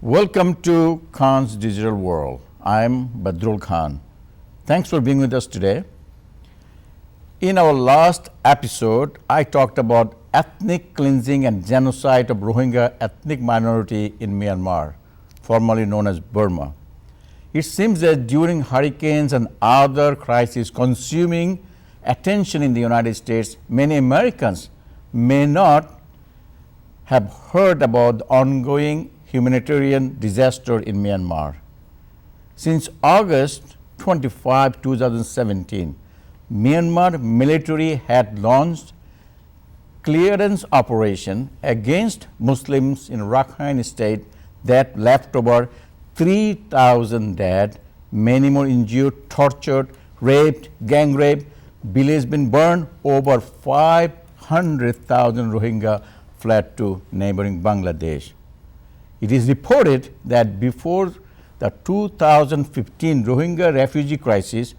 Welcome to Khan's Digital World. I'm Badrul Khan. Thanks for being with us today. In our last episode, I talked about ethnic cleansing and genocide of Rohingya ethnic minority in Myanmar, formerly known as Burma. It seems that during hurricanes and other crises consuming attention in the United States, many Americans may not have heard about the ongoing humanitarian disaster in Myanmar. Since August 25, 2017, Myanmar military had launched clearance operation against Muslims in Rakhine state that left over 3,000 dead, many more injured, tortured, raped, gang raped, village been burned, over 500,000 Rohingya fled to neighboring Bangladesh. It is reported that before the 2015 Rohingya refugee crisis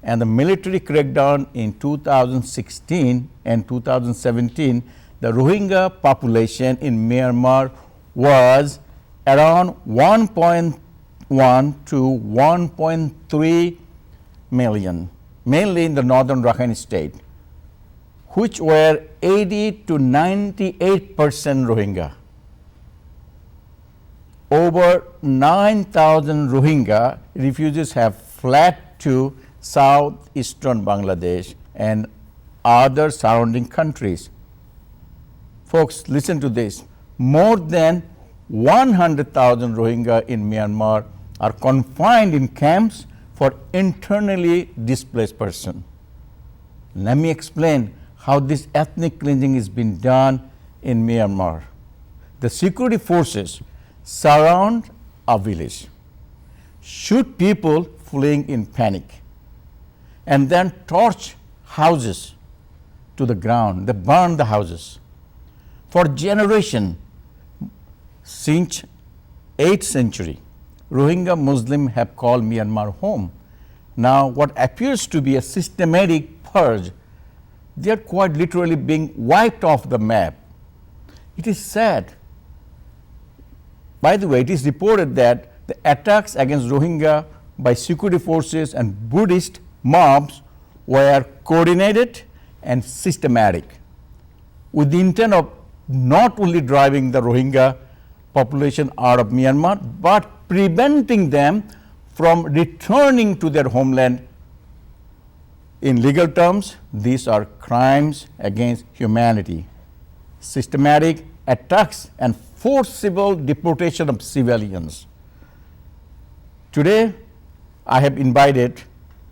and the military crackdown in 2016 and 2017, the Rohingya population in Myanmar was around 1.1 to 1.3 million, mainly in the northern Rakhine state, which were 80 to 98% Rohingya. Over 9,000 Rohingya refugees have fled to southeastern Bangladesh and other surrounding countries. Folks, listen to this. More than 100,000 Rohingya in Myanmar are confined in camps for internally displaced persons. Let me explain how this ethnic cleansing is being done in Myanmar. The security forces surround a village, shoot people fleeing in panic, and then torch houses to the ground. They burn the houses. For generations, since 8th century, Rohingya Muslims have called Myanmar home. Now, what appears to be a systematic purge, they are quite literally being wiped off the map. It is sad. By the way, it is reported that the attacks against Rohingya by security forces and Buddhist mobs were coordinated and systematic, with the intent of not only driving the Rohingya population out of Myanmar, but preventing them from returning to their homeland. In legal terms, these are crimes against humanity, systematic attacks and forcible deportation of civilians. Today, I have invited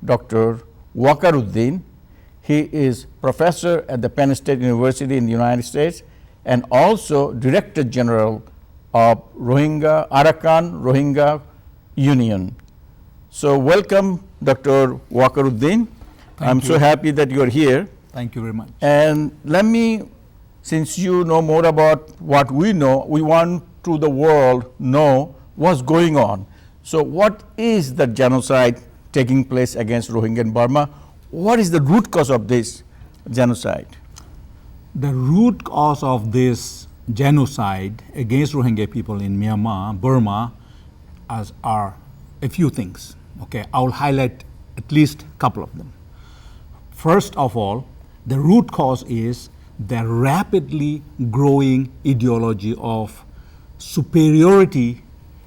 Dr. Wakar Uddin. He is professor at the Penn State University in the United States and also Director General of Arakan Rohingya Union. So welcome, Dr. Wakar Uddin. I'm so happy that you are here. Thank you very much. And let me, since you know more about what we know, we want to the world know what's going on. So what is the genocide taking place against Rohingya in Burma? What is the root cause of this genocide? The root cause of this genocide against Rohingya people in Myanmar, Burma, are a few things. Okay, I'll highlight at least a couple of them. First of all, the root cause is the rapidly growing ideology of superiority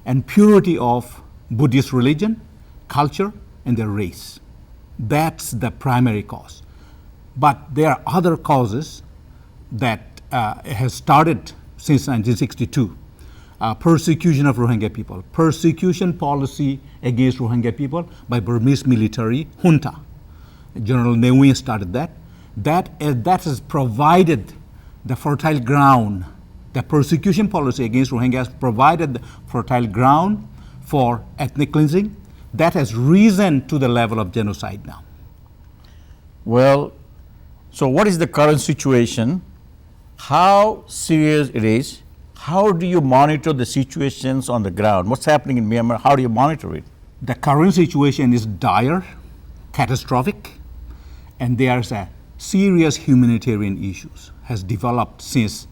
and purity of Buddhist religion, culture, and their race. That's the primary cause. But there are other causes that has started since 1962. Persecution of Rohingya people, persecution policy against Rohingya people by Burmese military junta. General Ne Win started that. That has provided the fertile ground. The persecution policy against Rohingya has provided the fertile ground for ethnic cleansing. That has risen to the level of genocide now. Well, so what is the current situation? How serious it is? How do you monitor the situations on the ground? What's happening in Myanmar? How do you monitor it? The current situation is dire, catastrophic, and there's a serious humanitarian issues has developed since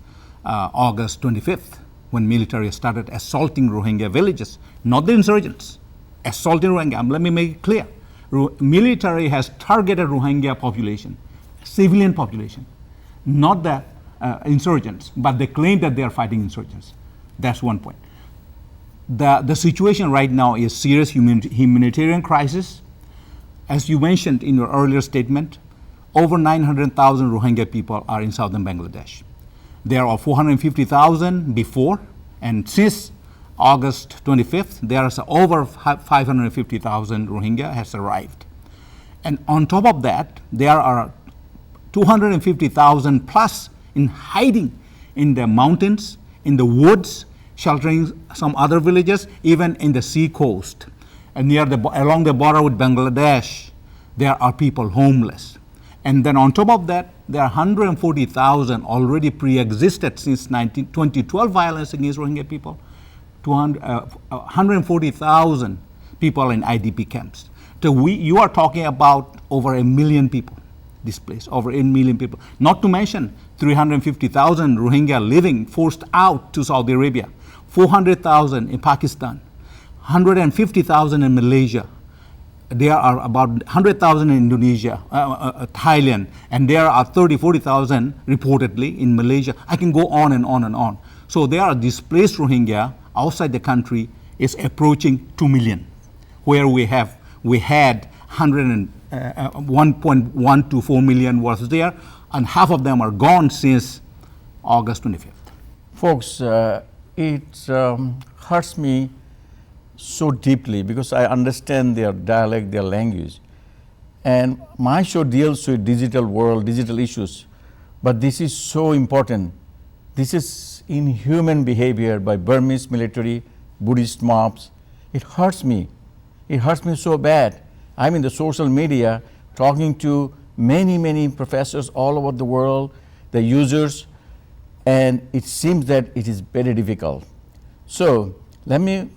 August 25th. when military started assaulting Rohingya villages, not the insurgents, assaulting Rohingya. Let me make it clear. Military has targeted Rohingya population, civilian population, not the insurgents, but they claim that they are fighting insurgents. That's one point. The situation right now is serious humanitarian crisis. As you mentioned in your earlier statement, over 900,000 Rohingya people are in southern Bangladesh. There are 450,000 before, and since August 25th, there is over 550,000 Rohingya has arrived. And on top of that, there are 250,000 plus in hiding in the mountains, in the woods, sheltering some other villages, even in the sea coast. And along the border with Bangladesh, there are people homeless. And then on top of that, there are 140,000 already pre-existed since 2012 violence against Rohingya people, 140,000 people in IDP camps. So you are talking about over 1 million people displaced, over 8 million people. Not to mention 350,000 Rohingya living forced out to Saudi Arabia, 400,000 in Pakistan, 150,000 in Malaysia. There are about 100,000 in Indonesia, Thailand, and there are 40,000 reportedly in Malaysia. I can go on and on and on. So there are displaced Rohingya outside the country is approaching 2 million, where we had 1.1 to 4 million was there, and half of them are gone since August 25th. Folks, it hurts me so deeply because I understand their dialect, their language. And my show deals with digital world, digital issues. But this is so important. This is inhuman behavior by Burmese military, Buddhist mobs. It hurts me. It hurts me so bad. I'm in the social media talking to many professors all over the world, the users, and it seems that it is very difficult. So let me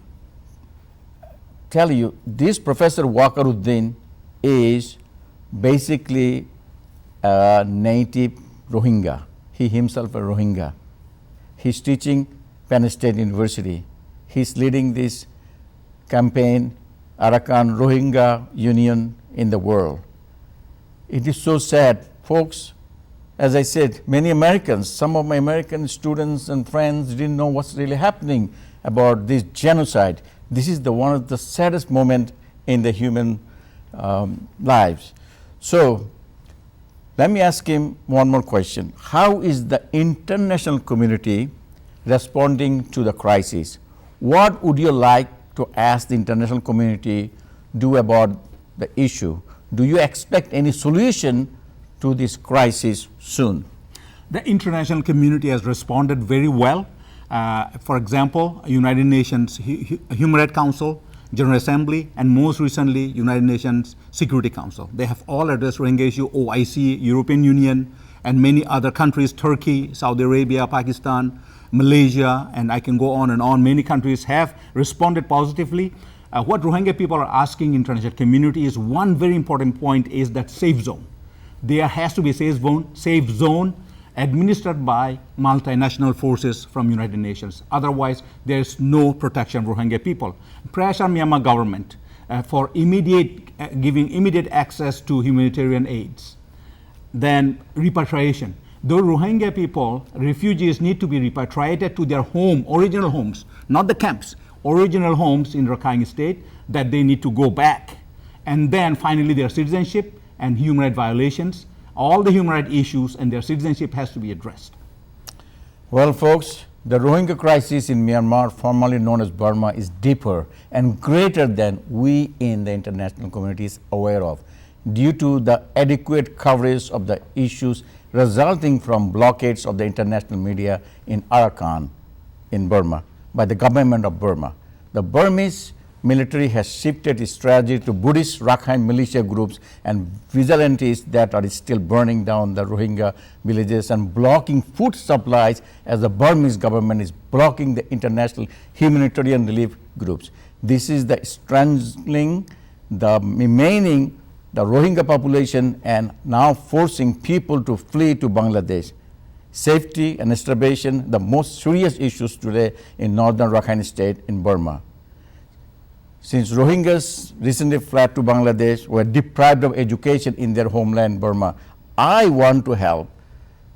tell you, this Professor Wakar Uddin is basically a native Rohingya. He himself a Rohingya. He's teaching Penn State University. He's leading this campaign, Arakan Rohingya Union in the world. It is so sad. Folks, as I said, many Americans, some of my American students and friends didn't know what's really happening about this genocide. This is one of the saddest moments in the human lives. So let me ask him one more question. How is the international community responding to the crisis? What would you like to ask the international community do about the issue? Do you expect any solution to this crisis soon? The international community has responded very well. For example, United Nations Human Rights Council, General Assembly, and most recently, United Nations Security Council. They have all addressed Rohingya issue, OIC, European Union, and many other countries, Turkey, Saudi Arabia, Pakistan, Malaysia, and I can go on and on. Many countries have responded positively. What Rohingya people are asking international community is one very important point is that safe zone. There has to be a safe zone administered by multinational forces from United Nations. Otherwise, there is no protection of Rohingya people. Pressure Myanmar government for giving immediate access to humanitarian aids. Then repatriation. Those Rohingya people, refugees, need to be repatriated to their original homes, not the camps, original homes in Rakhine state that they need to go back. And then finally their citizenship and human rights violations, all the human rights issues and their citizenship has to be addressed. Well, folks, the Rohingya crisis in Myanmar, formerly known as Burma, is deeper and greater than we in the international community is aware of, due to the adequate coverage of the issues resulting from blockades of the international media in Arakan in Burma by the government of Burma. The Burmese military has shifted its strategy to Buddhist Rakhine militia groups and vigilantes that are still burning down the Rohingya villages and blocking food supplies, as the Burmese government is blocking the international humanitarian relief groups. This is the strangling the remaining the Rohingya population and now forcing people to flee to Bangladesh. safety and starvation, the most serious issues today in northern Rakhine state in Burma. Since Rohingyas recently fled to Bangladesh, were deprived of education in their homeland Burma, I want to help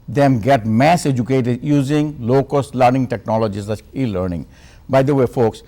them get mass educated using low-cost learning technologies like e-learning. By the way, folks,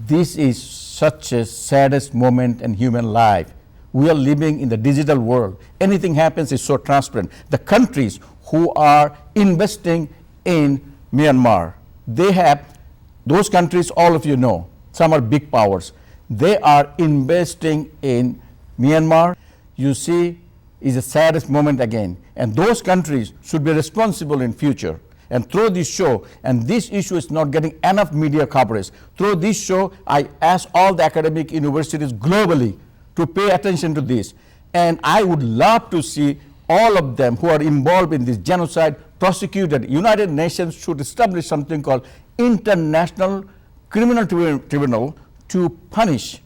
this is such a saddest moment in human life. We are living in the digital world. Anything happens is so transparent. The countries who are investing in Myanmar, they have, those countries, all of you know, some are big powers. They are investing in Myanmar. You see, is the saddest moment again. And those countries should be responsible in future. And through this show, and this issue is not getting enough media coverage, through this show, I ask all the academic universities globally to pay attention to this. And I would love to see all of them who are involved in this genocide prosecuted. United Nations should establish something called International Criminal Tribunal to punish,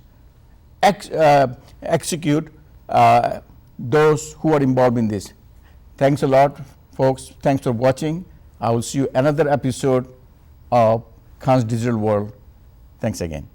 execute those who are involved in this. Thanks a lot, folks. Thanks for watching. I will see you another episode of Khan's Digital World. Thanks again.